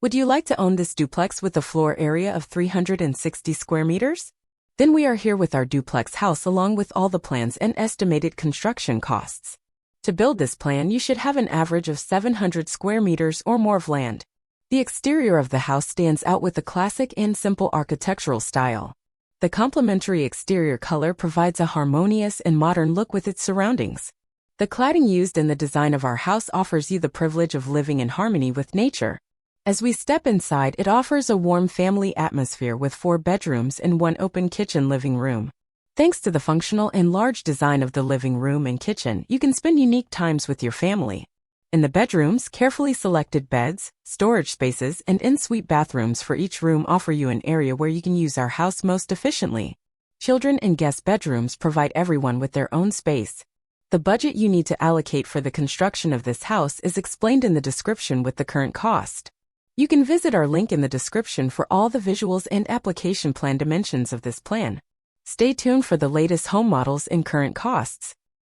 Would you like to own this duplex with a floor area of 360 square meters? Then we are here with our duplex house along with all the plans and estimated construction costs. To build this plan, you should have an average of 700 square meters or more of land. The exterior of the house stands out with a classic and simple architectural style. The complementary exterior color provides a harmonious and modern look with its surroundings. The cladding used in the design of our house offers you the privilege of living in harmony with nature. As we step inside, it offers a warm family atmosphere with 4 bedrooms and 1 open kitchen living room. Thanks to the functional and large design of the living room and kitchen, you can spend unique times with your family. In the bedrooms, carefully selected beds, storage spaces, and en-suite bathrooms for each room offer you an area where you can use our house most efficiently. Children and guest bedrooms provide everyone with their own space. The budget you need to allocate for the construction of this house is explained in the description with the current cost. You can visit our link in the description for all the visuals and application plan dimensions of this plan. Stay tuned for the latest home models and current costs.